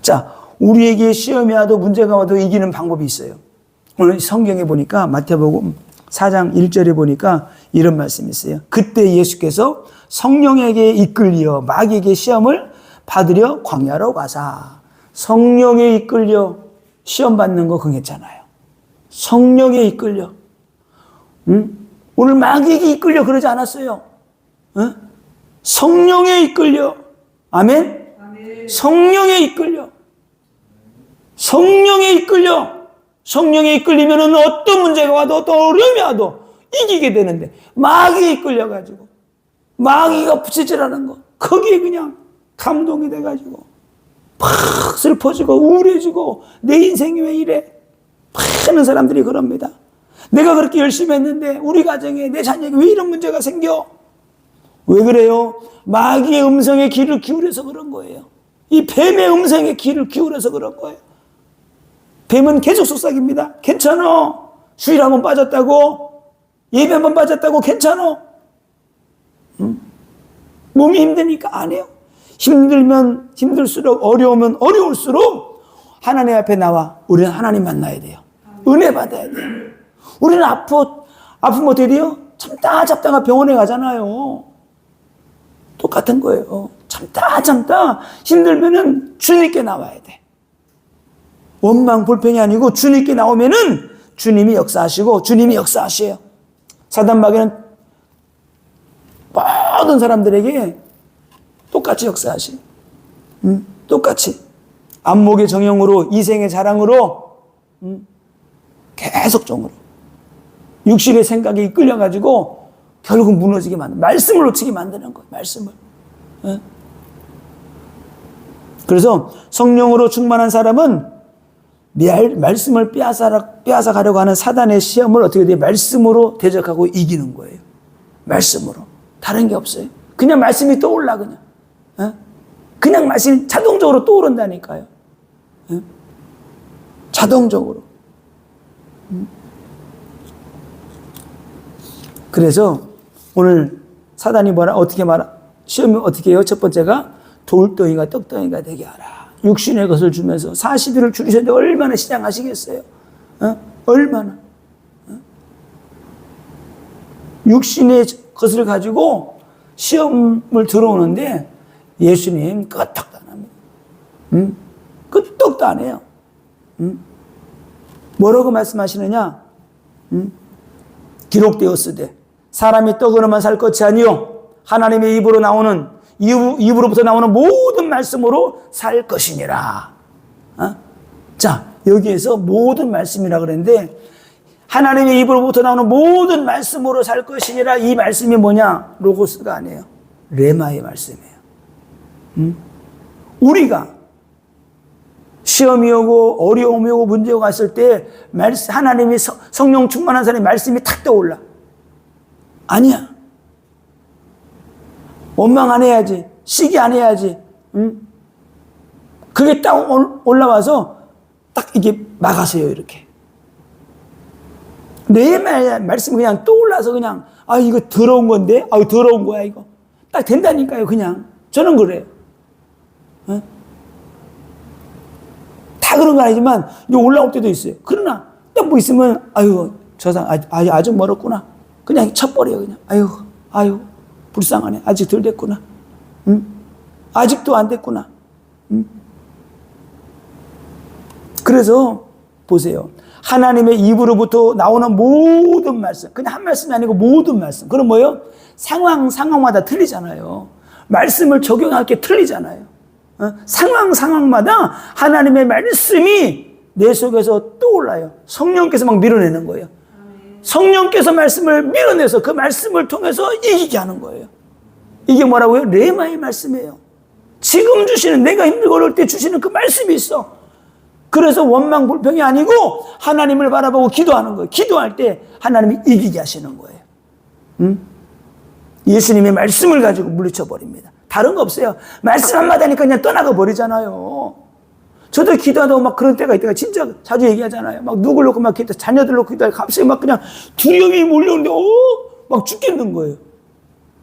Speaker 1: 자, 우리에게 시험이 와도 문제가 와도 이기는 방법이 있어요. 오늘 성경에 보니까 마태복음 4장 1절에 보니까 이런 말씀이 있어요. 그때 예수께서 성령에게 이끌려 마귀에게 시험을 받으려 광야로 가사. 성령에 이끌려 시험 받는 거 괜찮아요. 성령에 이끌려. 오늘 마귀에게 이끌려 그러지 않았어요. 성령에 이끌려. 아멘? 아멘. 성령에 이끌려. 성령에 이끌려. 성령에 이끌리면 어떤 문제가 와도 어떤 어려움이 와도 이기게 되는데 마귀에 이끌려가지고 마귀가 부채질하는 거 거기에 그냥 감동이 돼가지고 팍 슬퍼지고 우울해지고 내 인생이 왜 이래? 많은 사람들이 그럽니다. 내가 그렇게 열심히 했는데 우리 가정에 내 자녀에게 왜 이런 문제가 생겨? 왜 그래요? 마귀의 음성에 귀를 기울여서 그런 거예요. 이 뱀의 음성에 귀를 기울여서 그런 거예요. 뱀은 계속 속삭입니다. 괜찮아. 수일 한번 빠졌다고? 예배 한번 빠졌다고? 괜찮아. 몸이 힘드니까 안 해요. 힘들면 힘들수록 어려우면 어려울수록 하나님 앞에 나와 우리는 하나님 만나야 돼요. 은혜 받아야 돼요. 우리는 아프면 어떻게 돼요? 참다 병원에 가잖아요. 똑같은 거예요. 참다 힘들면은 주님께 나와야 돼. 원망 불평이 아니고 주님께 나오면은 주님이 역사하시고 주님이 역사하셔요. 사단 마귀는 모든 사람들에게 똑같이 역사하시. 똑같이 안목의 정형으로 이생의 자랑으로 계속적으로 육신의 생각에 이끌려가지고 결국 무너지게 만드는 말씀을 놓치게 만드는 거예요. 말씀을. 그래서 성령으로 충만한 사람은 말씀을 빼앗아 가려고 하는 사단의 시험을 어떻게 돼요? 말씀으로 대적하고 이기는 거예요. 말씀으로. 다른 게 없어요. 그냥 말씀이 떠올라 그냥. 그냥 말씀이 자동적으로 떠오른다니까요. 자동적으로. 그래서 오늘 사단이 시험이 어떻게 해요? 첫 번째가 돌덩이가 떡덩이가 되게 하라. 육신의 것을 주면서 40일을 줄이셨는데 얼마나 시장하시겠어요? 얼마나? 육신의 것을 가지고 시험을 들어오는데 예수님 끄떡도 안 합니다. 끄떡도 안 해요. 뭐라고 말씀하시느냐? 기록되었으되 사람이 떡으로만 살 것이 아니요 하나님의 입으로부터 나오는 모든 말씀으로 살 것이니라. 자, 여기에서 모든 말씀이라 그랬는데 하나님의 입으로부터 나오는 모든 말씀으로 살 것이니라. 이 말씀이 뭐냐? 로고스가 아니에요. 레마의 말씀이에요. 우리가 시험이 오고 어려움이 오고 문제가 왔을 때 하나님이 성령 충만한 사람의 말씀이 탁 떠올라. 아니야. 원망 안 해야지. 시기 안 해야지. 그게 딱 올라와서 딱 이게 막아서요. 이렇게. 내 말씀이 그냥 떠올라서 그냥 이거 더러운 건데? 더러운 거야 이거. 딱 된다니까요. 그냥. 저는 그래요. 다 그런 건 아니지만 이거 올라올 때도 있어요. 그러나 딱 뭐 있으면 저 사람 아직 멀었구나. 그냥 쳐버려요. 그냥. 아유 불쌍하네. 아직 덜 됐구나. 아직도 안 됐구나. 그래서 보세요. 하나님의 입으로부터 나오는 모든 말씀. 그냥 한 말씀이 아니고 모든 말씀. 그럼 뭐예요? 상황마다 틀리잖아요. 말씀을 적용할 게 틀리잖아요. 상황마다 하나님의 말씀이 내 속에서 떠올라요. 성령께서 막 밀어내는 거예요. 성령께서 말씀을 밀어내서 그 말씀을 통해서 이기게 하는 거예요. 이게 뭐라고요? 레마의 말씀이에요. 지금 주시는, 내가 힘들고 어려울 때 주시는 그 말씀이 있어. 그래서 원망 불평이 아니고 하나님을 바라보고 기도하는 거예요. 기도할 때 하나님이 이기게 하시는 거예요. 예수님의 말씀을 가지고 물리쳐 버립니다. 다른 거 없어요. 말씀 한마디 하니까 그냥 떠나가 버리잖아요. 저도 기도하다가 막 그런 때가 있다가 진짜 자주 얘기하잖아요. 막 누굴 놓고 막 기도, 자녀들 놓고 기도하다가 갑자기 막 그냥 두려움이 몰려오는데, 막 죽겠는 거예요.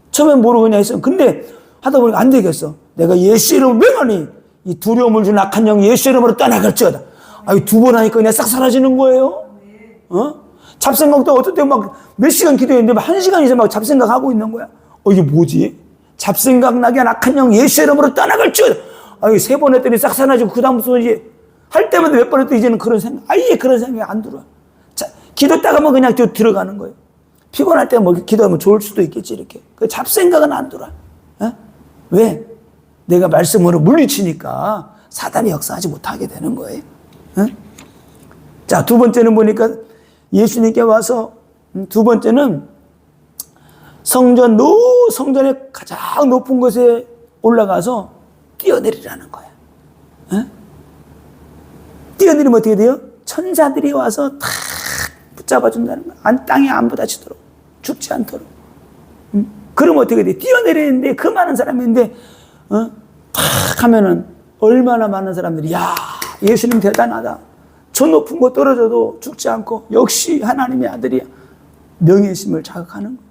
Speaker 1: 처음엔 모르고 그냥 했어요. 근데 하다 보니까 안 되겠어. 내가 예수 이름을 명하니 이 두려움을 준 악한 영 예수 이름으로 떠나갈지어다. 아유, 두 번 하니까 그냥 싹 사라지는 거예요. 잡생각도 어떨 때 막 몇 시간 기도했는데 막 1시간 이상 막 잡생각 하고 있는 거야. 이게 뭐지? 잡생각 나게 한 악한 영 예수 이름으로 떠나갈지어다. 아유, 3번 했더니 싹 사라지고 그다음부터 이제 할 때마다 몇 번 했더니 이제는 그런 생각, 아예 그런 생각이 안 들어. 자, 기도 따가면 그냥 들어가는 거예요. 피곤할 때 뭐 기도하면 좋을 수도 있겠지, 이렇게. 그 잡생각은 안 들어. 왜? 내가 말씀으로 물리치니까 사단이 역사하지 못하게 되는 거예요. 자, 두 번째는 보니까 예수님께 와서, 두 번째는 성전의 가장 높은 곳에 올라가서 뛰어내리라는 거야. 뛰어내리면 어떻게 돼요? 천사들이 와서 탁 붙잡아준다는 거야. 땅에 안 부딪히도록, 죽지 않도록. 그러면 어떻게 돼? 뛰어내리는데 그 많은 사람인데, 탁 하면은 얼마나 많은 사람들이, 야, 예수님 대단하다. 저 높은 곳 떨어져도 죽지 않고 역시 하나님의 아들이야. 명예심을 자극하는 거.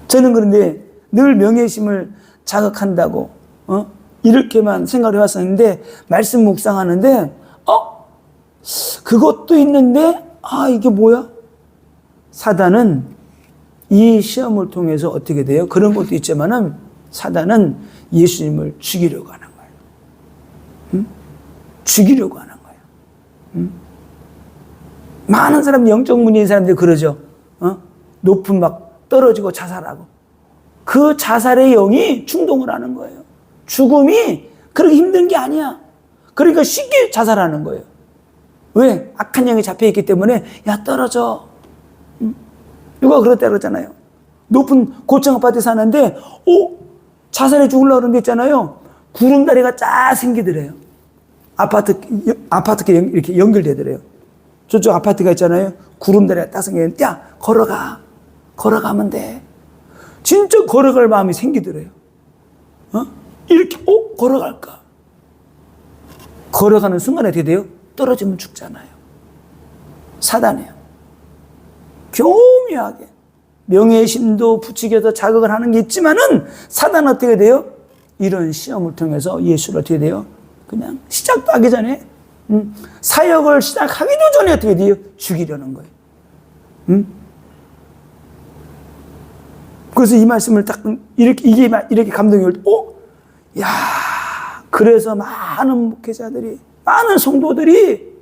Speaker 1: 저는 그런데 늘 명예심을 자극한다고 이렇게만 생각을 해왔었는데 말씀 묵상하는데 그것도 있는데 이게 뭐야? 사단은 이 시험을 통해서 어떻게 돼요? 그런 것도 있지만은 사단은 예수님을 죽이려고 하는 거예요. 죽이려고 하는 거예요. 많은 사람 영적 문제인 사람들이 그러죠. 높은 막 떨어지고 자살하고 그 자살의 영이 충동을 하는 거예요. 죽음이 그렇게 힘든 게 아니야. 그러니까 쉽게 자살하는 거예요. 왜? 악한 영이 잡혀있기 때문에 야 떨어져. 누가 그렇다 그러잖아요. 높은 고층 아파트에 사는데 자살해 죽으려고 그러는 데 있잖아요. 구름다리가 쫙 생기더래요. 아파트끼리 이렇게 연결되더래요. 저쪽 아파트가 있잖아요. 구름다리가 딱 생기는데 야 걸어가면 돼. 진짜 걸어갈 마음이 생기더래요. 이렇게 걸어갈까? 걸어가는 순간에 어떻게 돼요? 떨어지면 죽잖아요. 사단이에요. 교묘하게 명예심도 부추겨서 자극을 하는 게 있지만은 사단은 어떻게 돼요? 이런 시험을 통해서 예수를 어떻게 돼요? 그냥 시작도 하기 전에 사역을 시작하기도 전에 어떻게 돼요? 죽이려는 거예요. 그래서 이 말씀을 딱 이렇게 감동이 올 때, 야, 그래서 많은 목회자들이, 많은 성도들이,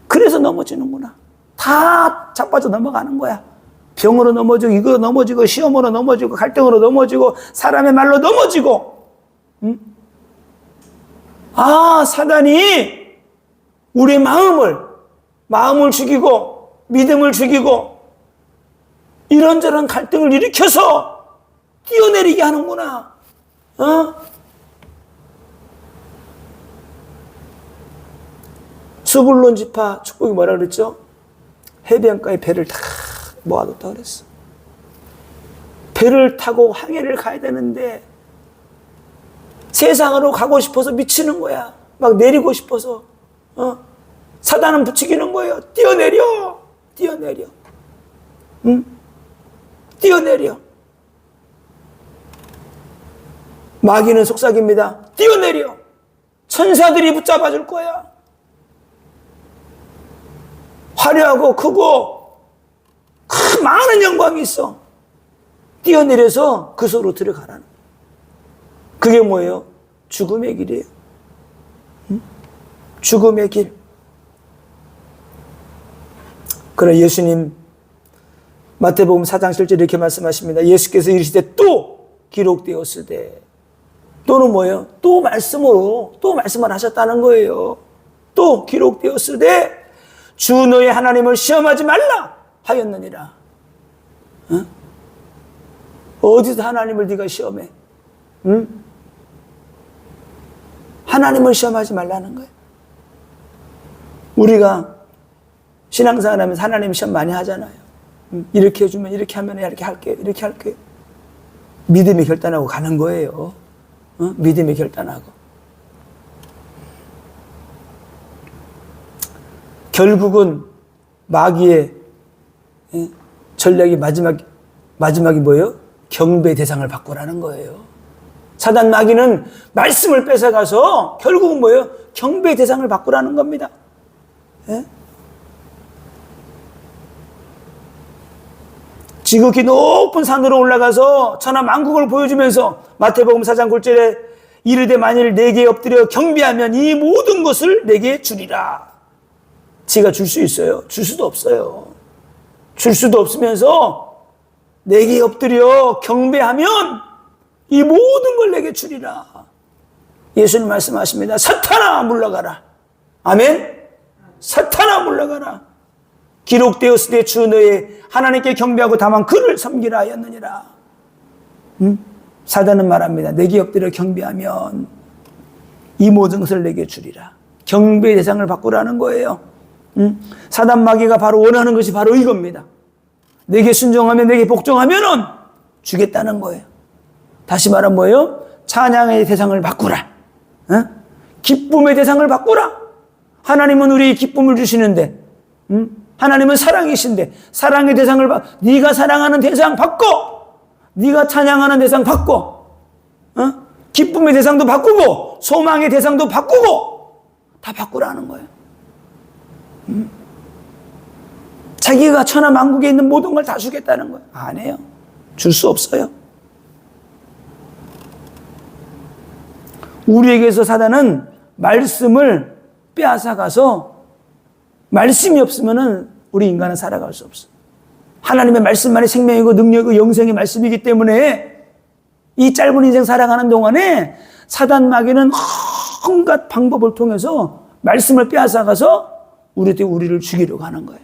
Speaker 1: 그래서 넘어지는구나. 다 자빠져 넘어가는 거야. 병으로 넘어지고, 이거 넘어지고, 시험으로 넘어지고, 갈등으로 넘어지고, 사람의 말로 넘어지고, 사단이 우리의 마음을 죽이고, 믿음을 죽이고, 이런저런 갈등을 일으켜서 뛰어내리게 하는구나. 스불론 지파 축복이 뭐라 그랬죠? 해변가에 배를 다 모아뒀다 그랬어. 배를 타고 항해를 가야 되는데 세상으로 가고 싶어서 미치는 거야. 막 내리고 싶어서. 사단은 부추기는 거예요. 뛰어내려. 뛰어내려. 마귀는 속삭입니다. 뛰어내려. 천사들이 붙잡아 줄 거야. 화려하고 크고 많은 영광이 있어. 뛰어내려서 그 속으로 들어가라는. 그게 뭐예요? 죽음의 길이에요. 죽음의 길. 그러나 예수님 마태복음 4장 7절에 이렇게 말씀하십니다. 예수께서 이르시되 또 기록되었으되, 또는 뭐예요? 또 말씀을 하셨다는 거예요. 또 기록되었으되 주 너의 하나님을 시험하지 말라 하였느니라. 어디서 하나님을 네가 시험해? 하나님을 시험하지 말라는 거예요. 우리가 신앙생활 하면서 하나님 시험 많이 하잖아요. 이렇게 해주면 이렇게 하면 이렇게 할게요. 이렇게 할게요. 믿음이 결단하고 가는 거예요. 믿음이 결단하고. 결국은 마귀의 전략이 마지막이 뭐예요? 경배 대상을 바꾸라는 거예요. 사단 마귀는 말씀을 뺏어가서 결국은 뭐예요? 경배 대상을 바꾸라는 겁니다. 예? 지극히 높은 산으로 올라가서 천하 만국을 보여주면서 마태복음 4장 9절에 이르되 만일 내게 엎드려 경배하면 이 모든 것을 내게 주리라. 지가 줄 수 있어요? 줄 수도 없어요. 줄 수도 없으면서 내게 엎드려 경배하면 이 모든 걸 내게 주리라. 예수님 말씀하십니다. 사탄아 물러가라. 아멘. 사탄아 물러가라. 기록되었으되 주 너의 하나님께 경배하고 다만 그를 섬기라 하였느니라. 사단은 말합니다. 내게 엎드려 경배하면 이 모든 것을 내게 주리라. 경배 대상을 바꾸라는 거예요. 사단 마귀가 바로 원하는 것이 바로 이겁니다. 내게 순종하면 내게 복종하면은 주겠다는 거예요. 다시 말하면 뭐예요? 찬양의 대상을 바꾸라. 기쁨의 대상을 바꾸라. 하나님은 우리 기쁨을 주시는데, 하나님은 사랑이신데 사랑의 대상을 네가 사랑하는 대상 바꿔. 네가 찬양하는 대상 바꿔. 기쁨의 대상도 바꾸고 소망의 대상도 바꾸고 다 바꾸라는 거예요. 자기가 천하 만국에 있는 모든 걸 다 주겠다는 거예요. 안 해요. 줄 수 없어요. 우리에게서 사단은 말씀을 빼앗아가서 말씀이 없으면은 우리 인간은 살아갈 수 없어. 하나님의 말씀만이 생명이고 능력이고 영생의 말씀이기 때문에 이 짧은 인생 살아가는 동안에 사단 마귀는 온갖 방법을 통해서 말씀을 빼앗아가서 우리를 죽이려고 하는 거예요.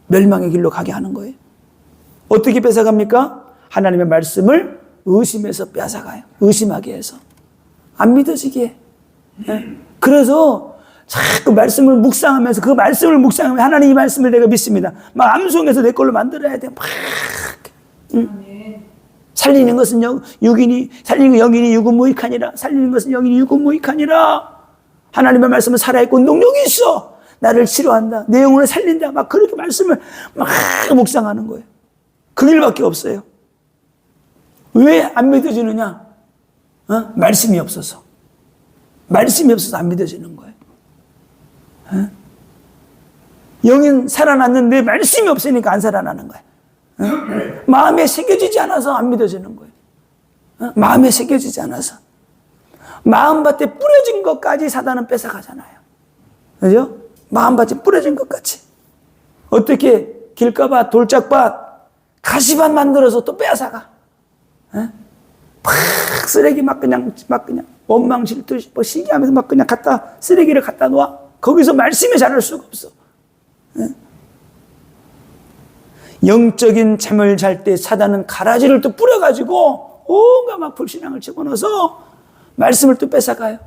Speaker 1: 멸망의 길로 가게 하는 거예요. 어떻게 뺏어갑니까? 하나님의 말씀을 의심해서 빼앗아가요. 의심하게 해서. 안 믿어지게. 그래서 자꾸 말씀을 묵상하면서 그 말씀을 묵상하면 하나님 이 말씀을 내가 믿습니다. 막 암송해서 내 걸로 만들어야 돼. 막. 살리는 것은 육인이, 살리는 영인이 육은 무익하니라. 살리는 것은 영인이 육은 무익하니라. 하나님의 말씀은 살아있고 능력이 있어. 나를 치료한다. 내 영혼을 살린다. 막 그렇게 말씀을 막 묵상하는 거예요. 그 일밖에 없어요. 왜 안 믿어지느냐? 말씀이 없어서. 말씀이 없어서 안 믿어지는 거예요. 영은 살아났는데 말씀이 없으니까 안 살아나는 거예요. 마음에 새겨지지 않아서 안 믿어지는 거예요. 마음에 새겨지지 않아서. 마음밭에 뿌려진 것까지 사단은 뺏어가잖아요. 그죠? 마음밭에 뿌려진 것까지. 어떻게 길가밭, 돌짝밭, 가시밭 만들어서 또 빼앗아가. 팍 쓰레기 막 그냥 원망 질투 뭐 시기하면서 막 그냥 쓰레기를 갖다 놓아. 거기서 말씀이 자랄 수가 없어. 영적인 잠을 잘 때 사단은 가라지를 또 뿌려가지고 온갖 막 불신앙을 집어넣어서 말씀을 또 뺏어가요.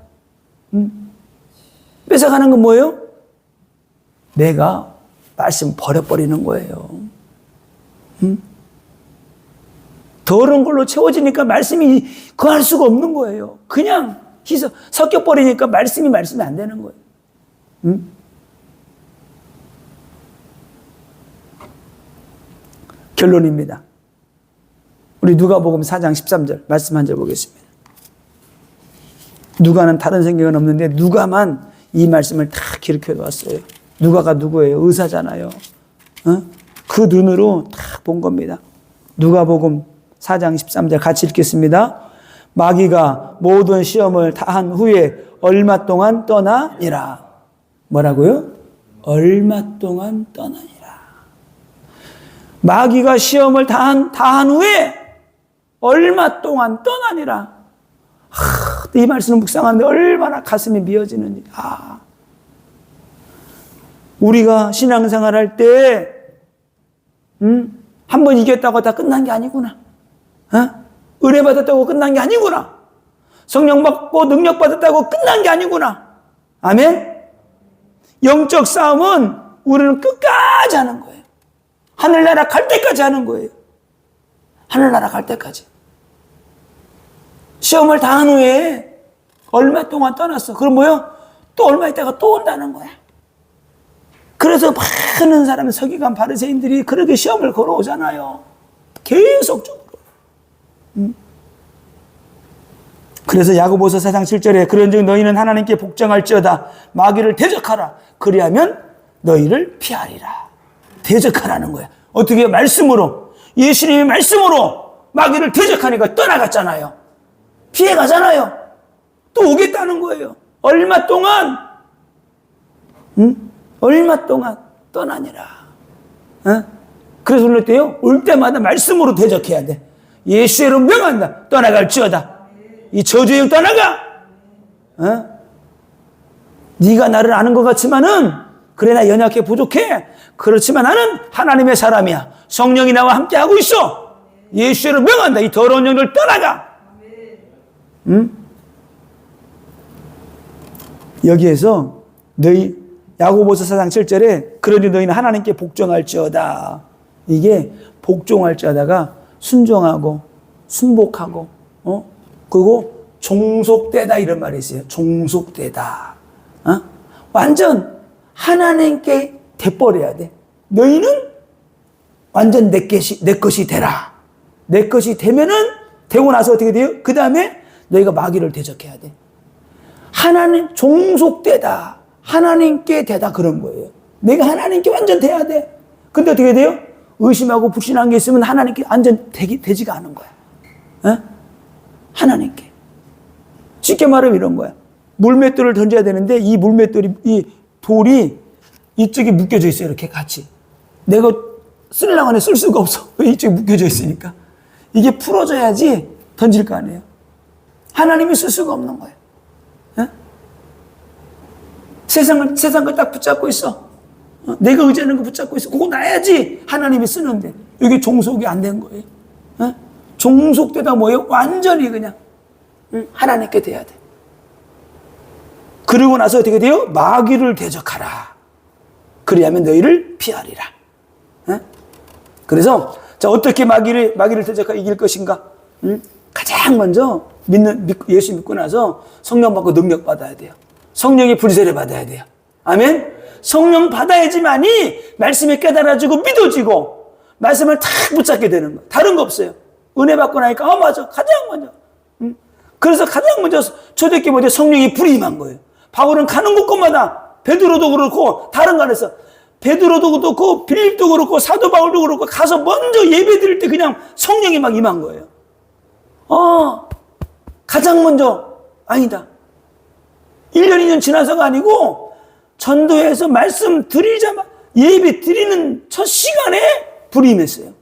Speaker 1: 뺏어가는 건 뭐예요? 내가 말씀 버려버리는 거예요. 더러운 걸로 채워지니까 말씀이 거할 수가 없는 거예요. 그냥 섞여버리니까 말씀이 안 되는 거예요. 결론입니다. 우리 누가복음 4장 13절 말씀 한 절 보겠습니다. 누가는 다른 생각은 없는데 누가만 이 말씀을 다 기록해 놓았어요. 누가가 누구예요? 의사잖아요. 그 눈으로 다 본 겁니다. 누가복음 4장 13절 같이 읽겠습니다. 마귀가 모든 시험을 다 한 후에 얼마 동안 떠나니라. 뭐라고요? 얼마 동안 떠나니라. 마귀가 시험을 다 한 후에 얼마 동안 떠나니라. 이 말씀을 묵상하는데 얼마나 가슴이 미어지는지. 우리가 신앙생활 할 때, 한 번 이겼다고 다 끝난 게 아니구나. 은혜 받았다고 끝난 게 아니구나. 성령 받고 능력 받았다고 끝난 게 아니구나. 아멘? 영적 싸움은 우리는 끝까지 하는 거예요. 하늘나라 갈 때까지 하는 거예요. 하늘나라 갈 때까지. 시험을 다 한 후에 얼마 동안 떠났어. 그럼 뭐요? 또 얼마 있다가 또 온다는 거야. 그래서 많은 사람, 서기관 바리새인들이 그렇게 시험을 걸어오잖아요. 계속적으로. 그래서 야고보서 4장 7절에 그런즉 너희는 하나님께 복종할지어다 마귀를 대적하라 그리하면 너희를 피하리라. 대적하라는 거야. 어떻게? 말씀으로. 예수님의 말씀으로 마귀를 대적하니까 떠나갔잖아요. 피해가잖아요. 또 오겠다는 거예요. 얼마 동안? 얼마 동안 떠나니라. 그래서 그랬대요. 올 때마다 말씀으로 대적해야 돼. 예수의 이름 명한다. 떠나갈지어다. 이 저주의 영 떠나가. 네가 나를 아는 것 같지만은 그래 나 연약해 부족해. 그렇지만 나는 하나님의 사람이야. 성령이 나와 함께하고 있어. 예수의 이름 명한다. 이 더러운 영을 떠나가. 여기에서 너희 야고보서 4장 7절에 그러니 너희는 하나님께 복종할지어다. 이게 복종할지어다가 순종하고 순복하고 그리고 종속되다 이런 말이 있어요. 종속되다. 완전 하나님께 돼버려야 돼. 너희는 완전 내 것이 되라. 내 것이 되면은 되고 나서 어떻게 돼요? 그 다음에 너희가 마귀를 대적해야 돼. 하나님 종속되다. 하나님께 되다 그런 거예요. 내가 하나님께 완전 돼야 돼. 근데 어떻게 돼요? 의심하고 불신한 게 있으면 하나님께 완전 되지가 않은 거야. 하나님께. 쉽게 말하면 이런 거야. 물맷돌을 던져야 되는데 이 물맷돌이 이 돌이 이쪽에 묶여져 있어요. 이렇게 같이. 내가 쓰려고 하는데 쓸 수가 없어. 이쪽에 묶여져 있으니까. 이게 풀어져야지 던질 거 아니에요. 하나님이 쓸 수가 없는 거예요. 세상 걸 딱 붙잡고 있어. 내가 의지하는 거 붙잡고 있어. 그거 놔야지 하나님이 쓰는데. 이게 종속이 안 된 거예요. 종속되다 뭐예요? 완전히 그냥 하나님께 돼야 돼. 그러고 나서 어떻게 돼요? 마귀를 대적하라. 그리하면 너희를 피하리라. 그래서 자 어떻게 마귀를 대적하여 이길 것인가? 가장 먼저 예수 믿고 나서 성령 받고 능력 받아야 돼요. 성령의 불세례 받아야 돼요. 아멘? 성령 받아야지만이 말씀에 깨달아지고 믿어지고 말씀을 탁 붙잡게 되는 거예요. 다른 거 없어요. 은혜 받고 나니까 맞아. 가장 먼저. 그래서 가장 먼저 초대교회 뭐죠? 성령이 불이 임한 거예요. 바울은 가는 곳곳마다 베드로도 그렇고 다른 관에서 베드로도 그렇고 빌립도 그렇고 사도 바울도 그렇고 가서 먼저 예배 드릴 때 그냥 성령이 막 임한 거예요. 가장 먼저 아니다. 1년 2년 지나서가 아니고 전도해서 말씀 드리자마자 예배 드리는 첫 시간에 불이 임했어요.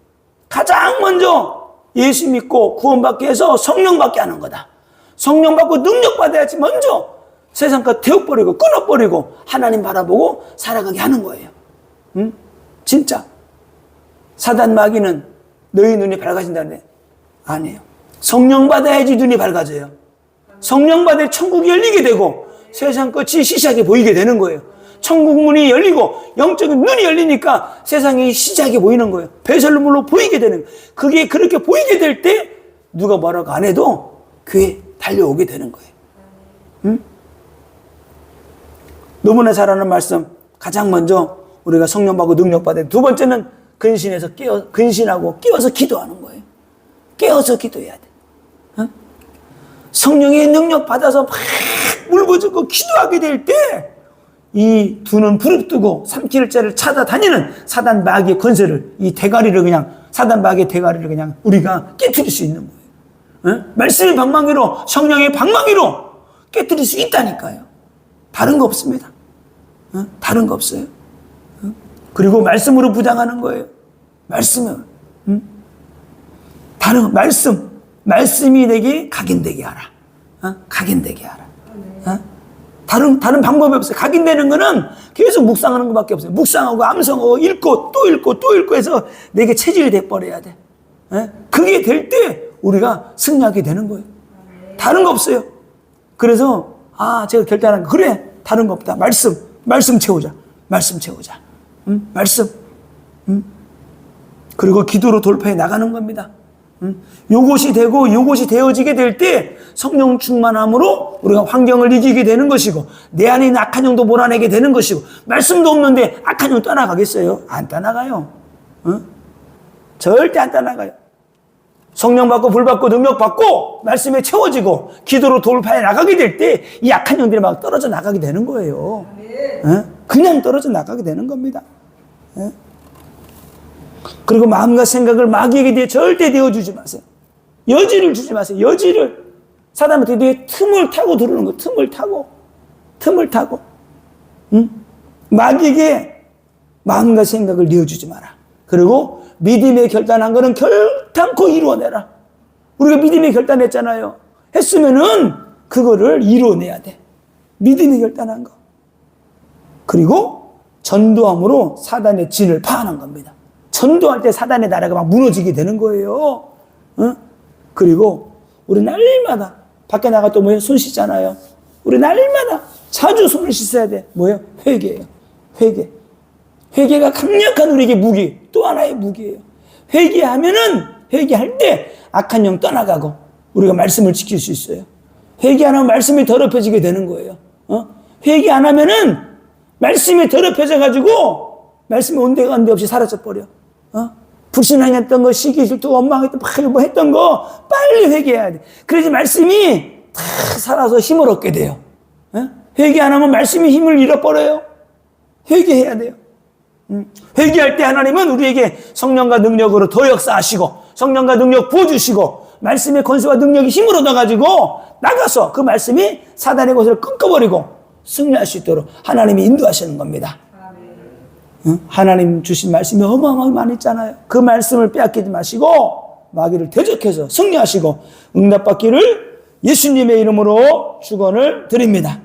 Speaker 1: 가장 먼저 예수 믿고 구원받게 해서 성령 받게 하는 거다. 성령 받고 능력 받아야지 먼저 세상 것 태워버리고 끊어버리고 하나님 바라보고 살아가게 하는 거예요. 진짜 사단 마귀는 너희 눈이 밝아진다는데 아니에요. 성령 받아야지 눈이 밝아져요. 성령 받아야 천국이 열리게 되고 세상 끝이 시작이 보이게 되는 거예요. 천국 문이 열리고 영적인 눈이 열리니까 세상이 시작이 보이는 거예요. 배설물로 보이게 되는 거예요. 그게 그렇게 보이게 될 때 누가 뭐라고 안 해도 교회 달려오게 되는 거예요. 너무나 잘하는 말씀. 가장 먼저 우리가 성령 받고 능력 받아야 돼. 두 번째는 근신해서 근신하고 깨어서 기도하는 거예요. 깨어서 기도해야 돼. 성령의 능력 받아서 막 울부짖고 기도하게 될 때 이 두 눈 부릅뜨고 삼킬자를 찾아다니는 사단 마귀의 권세를 이 대가리를 그냥 사단 마귀의 대가리를 그냥 우리가 깨트릴 수 있는 거예요. 말씀의 방망이로 성령의 방망이로 깨트릴 수 있다니까요. 다른 거 없습니다. 다른 거 없어요. 그리고 말씀으로 부장하는 거예요. 말씀을 다른 말씀이 내게 각인되게 하라. 각인되게 하라. 다른 방법이 없어요. 각인되는 거는 계속 묵상하는 것밖에 없어요. 묵상하고 암송하고 읽고 또 읽고 또 읽고 해서 내게 체질이 돼버려야 돼. 그게 될 때 우리가 승리하게 되는 거예요. 다른 거 없어요. 그래서 제가 결단한 거 그래 다른 거 없다. 말씀 채우자. 말씀 채우자. 말씀. 그리고 기도로 돌파해 나가는 겁니다. 요것이 되고 요것이 되어지게 될 때 성령 충만함으로 우리가 환경을 이기게 되는 것이고 내 안에 있는 악한 영도 몰아내게 되는 것이고 말씀도 없는데 악한 영 떠나가겠어요? 안 떠나가요. 절대 안 떠나가요. 성령 받고 불 받고 능력 받고 말씀에 채워지고 기도로 돌파해 나가게 될 때 이 악한 영들이 막 떨어져 나가게 되는 거예요. 그냥 떨어져 나가게 되는 겁니다. 그리고 마음과 생각을 마귀에게 절대 내어주지 마세요. 여지를 주지 마세요. 여지를. 사람한테 내 틈을 타고 들어오는 거. 틈을 타고. 마귀에게 마음과 생각을 내어주지 마라. 그리고 믿음의 결단한 거는 결단코 이루어내라. 우리가 믿음의 결단했잖아요. 했으면은 그거를 이루어내야 돼. 믿음의 결단한 거. 그리고 전도함으로 사단의 진을 파하는 겁니다. 전도할 때 사단의 나라가 막 무너지게 되는 거예요. 그리고 우리 날마다 밖에 나가 또 뭐예요? 손 씻잖아요. 우리 날마다 자주 손을 씻어야 돼. 뭐예요? 회개예요. 회개. 회개가 강력한 우리에게 무기, 또 하나의 무기예요. 회개할 때 악한 영 떠나가고 우리가 말씀을 지킬 수 있어요. 회개 안 하면 말씀이 더럽혀지게 되는 거예요. 회개 안 하면은 말씀이 더럽혀져가지고 말씀이 온데간데 없이 사라져버려. 불신앙했던 거, 시기 질투, 원망했던 뭐 했던 거 빨리 회개해야 돼. 그래야지 말씀이 다 살아서 힘을 얻게 돼요. 회개 안 하면 말씀이 힘을 잃어버려요. 회개해야 돼요. 회개할 때 하나님은 우리에게 성령과 능력으로 더 역사하시고 성령과 능력 부어주시고 말씀의 권세와 능력이 힘을 얻어가지고 나가서 그 말씀이 사단의 것을 끊어버리고 승리할 수 있도록 하나님이 인도하시는 겁니다. 하나님 주신 말씀이 어마어마하게 많이 있잖아요. 그 말씀을 빼앗기지 마시고 마귀를 대적해서 승리하시고 응답받기를 예수님의 이름으로 축원을 드립니다.